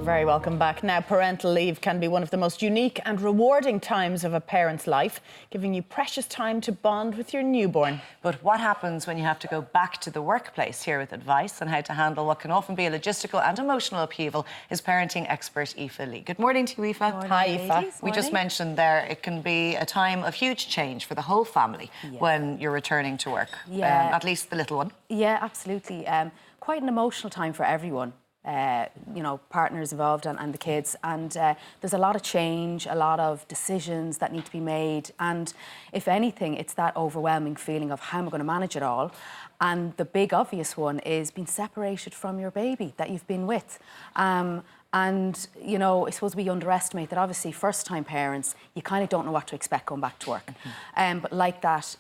Very welcome back. Now, parental leave can be one of the most unique and rewarding times of a parent's life, giving you precious time to bond with your newborn. But what happens when you have to go back to the workplace? Here with advice on how to handle what can often be a logistical and emotional upheaval is parenting expert Aoife Lee. Good morning to you, Aoife. Hi, Aoife. We just mentioned there it can be a time of huge change for the whole family when you're returning to work. At least the little one. Yeah, absolutely. Quite an emotional time for everyone. You know, partners involved and the kids, and there's a lot of change, a lot of decisions that need to be made, and if anything, it's that overwhelming feeling of how am I going to manage it all. And the big obvious one is being separated from your baby that you've been with. And, you know, I suppose we underestimate that obviously first-time parents, you kind of don't know what to expect going back to work. But like that,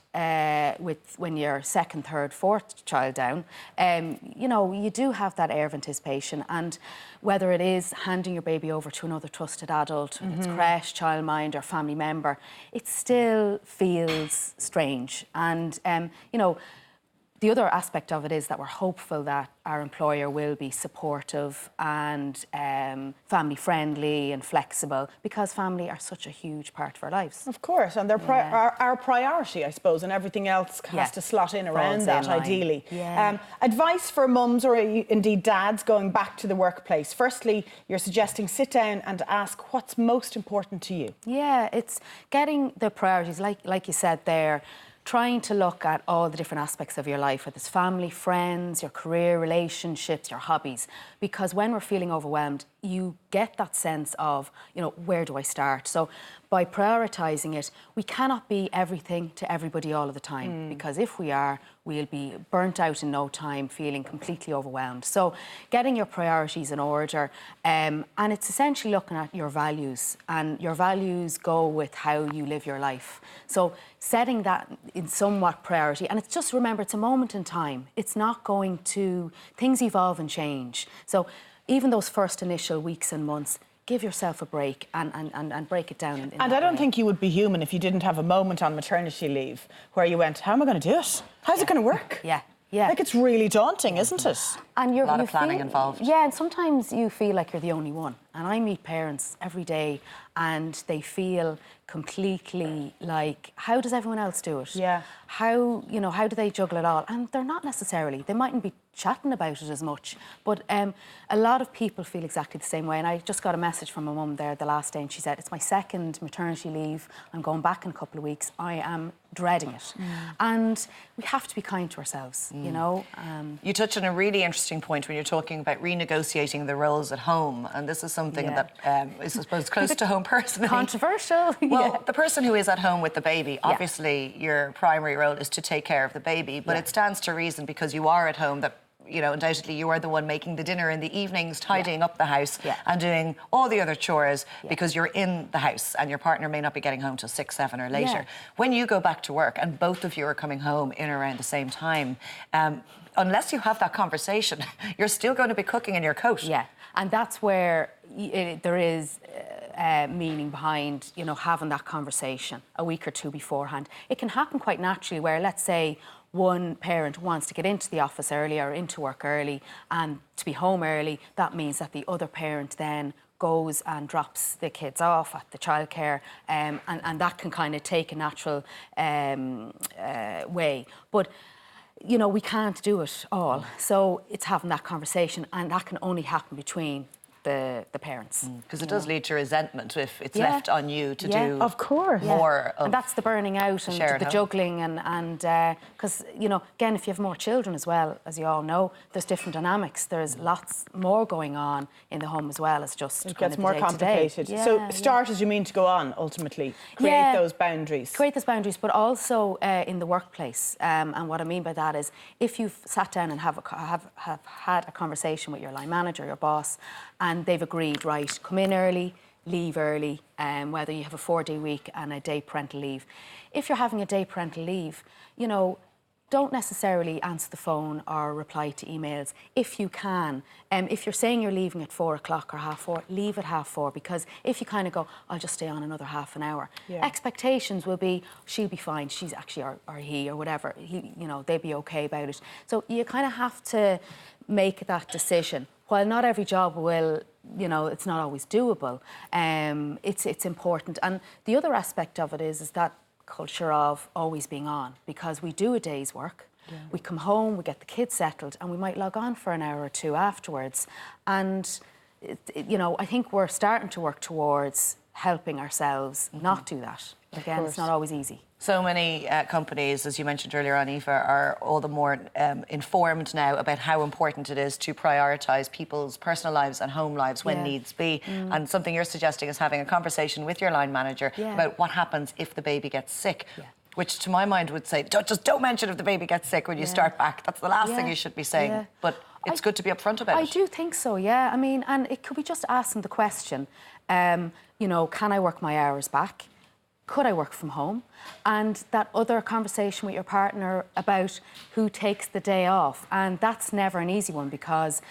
when you're second, third, fourth child down, you know, you do have that air of anticipation. And whether it is handing your baby over to another trusted adult, whether it's creche, childminder or family member, it still feels strange. And, you know, the other aspect of it is that we're hopeful that our employer will be supportive and family-friendly and flexible, because family are such a huge part of our lives. Of course, and they're our priority, I suppose, and everything else has to slot in around that, ideally. Advice for mums or indeed dads going back to the workplace. Firstly, you're suggesting sit down and ask what's most important to you. Yeah, it's getting the priorities, like you said there, trying to look at all the different aspects of your life, whether it's family, friends, your career, relationships, your hobbies. Because when we're feeling overwhelmed, you get that sense of, you know, where do I start? So by prioritising it, we cannot be everything to everybody all of the time, because if we are, we'll be burnt out in no time, feeling completely overwhelmed. So getting your priorities in order, and it's essentially looking at your values, and your values go with how you live your life. So setting that in somewhat priority, and it's just, remember, it's a moment in time. It's not going to, things evolve and change. So even those first initial weeks and months, give yourself a break and break it down. And I don't think you would be human if you didn't have a moment on maternity leave where you went, how am I going to do it? How's it going to work? Yeah. Like, it's really daunting, isn't it? And a lot of planning involved. Yeah, and sometimes you feel like you're the only one. And I meet parents every day and they feel completely like, how does everyone else do it? Yeah. How, you know, how do they juggle it all? And they're not necessarily. They mightn't be chatting about it as much, but a lot of people feel exactly the same way. And I just got a message from a mum there the last day, and she said, it's my second maternity leave. I'm going back in a couple of weeks. I am dreading it. And we have to be kind to ourselves, you know. You touch on a really interesting point when you're talking about renegotiating the roles at home, and this is something that is, I suppose, close to home personally. Controversial. Well, the person who is at home with the baby, obviously your primary role is to take care of the baby, but it stands to reason, because you are at home, that, you know, undoubtedly you are the one making the dinner in the evenings, tidying up the house and doing all the other chores, because you're in the house and your partner may not be getting home till 6, 7 or later. When you go back to work and both of you are coming home in around the same time, unless you have that conversation, you're still going to be cooking in your coat. Yeah, and that's where there is meaning behind, you know, having that conversation a week or two beforehand. It can happen quite naturally where, let's say, one parent wants to get into the office early or into work early and to be home early. That means that the other parent then goes and drops the kids off at the childcare, and that can kind of take a natural way. But you know, we can't do it all. So it's having that conversation, and that can only happen between the parents. Because it does lead to resentment if it's left on you to do of course more of, and that's the burning out and the juggling, and because you know, again, if you have more children as well, as you all know, there's different dynamics. There's lots more going on in the home as well as just it gets more complicated. So start as you mean to go on, ultimately create those boundaries, but also in the workplace, and what I mean by that is, if you've sat down and have had a conversation with your line manager, your boss, and they've agreed, right, come in early, leave early, whether you have a 4-day week and a day parental leave. If you're having a day parental leave, you know, don't necessarily answer the phone or reply to emails if you can. If you're saying you're leaving at 4 o'clock or 4:30, leave at 4:30, because if you kind of go, I'll just stay on another half an hour, expectations will be, she'll be fine, she's actually, or he, or whatever, he, you know, they'll be okay about it. So you kind of have to make that decision. While not every job will you know, it's not always doable. It's important. And the other aspect of it is that culture of always being on, because we do a day's work. Yeah. We come home, we get the kids settled, and we might log on for an hour or two afterwards. And, you know, I think we're starting to work towards helping ourselves not do that. Again, it's not always easy. So many companies, as you mentioned earlier on, Aoife, are all the more informed now about how important it is to prioritise people's personal lives and home lives when needs be. And something you're suggesting is having a conversation with your line manager about what happens if the baby gets sick. Which, to my mind, would say, don't mention if the baby gets sick when you start back. That's the last thing you should be saying. But it's good to be upfront about it. I do think so, yeah. I mean, and it could be just asking the question, you know, can I work my hours back? Could I work from home? And that other conversation with your partner about who takes the day off. And that's never an easy one, because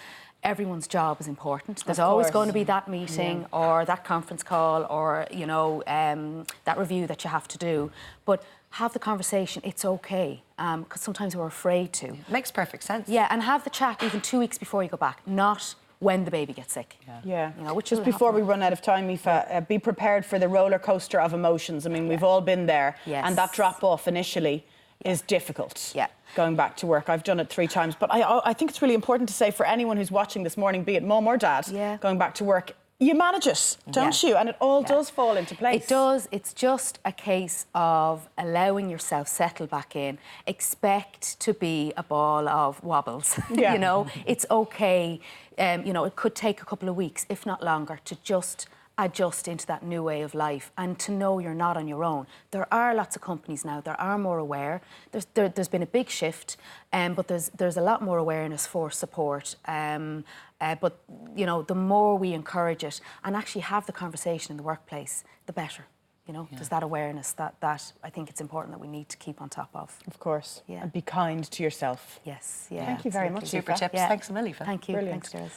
everyone's job is important. There's always going to be that meeting or that conference call or, you know, that review that you have to do. But have the conversation, it's okay, because sometimes we're afraid to. Makes perfect sense. Yeah, and have the chat even 2 weeks before you go back, not when the baby gets sick. Yeah. You know, which just before we run out of time, Aoife, be prepared for the roller coaster of emotions. I mean, we've all been there. Yes. And that drop off initially is difficult. Yeah. Going back to work. I've done it 3 times. But I think it's really important to say for anyone who's watching this morning, be it mum or dad, going back to work, you manage it, don't you? And it all does fall into place. It does. It's just a case of allowing yourself settle back in. Expect to be a ball of wobbles. You know, it's okay. You know, it could take a couple of weeks, if not longer, to just adjust into that new way of life and to know you're not on your own. There are lots of companies now that are more aware. There's been a big shift, but there's a lot more awareness for support. But, you know, the more we encourage it and actually have the conversation in the workplace, the better. You know, there's that awareness that I think it's important that we need to keep on top of. Of course. And be kind to yourself. Yes. Thank you very much, Super Aoife. tips. Thanks a million. Thank you. Brilliant. Thanks, girls.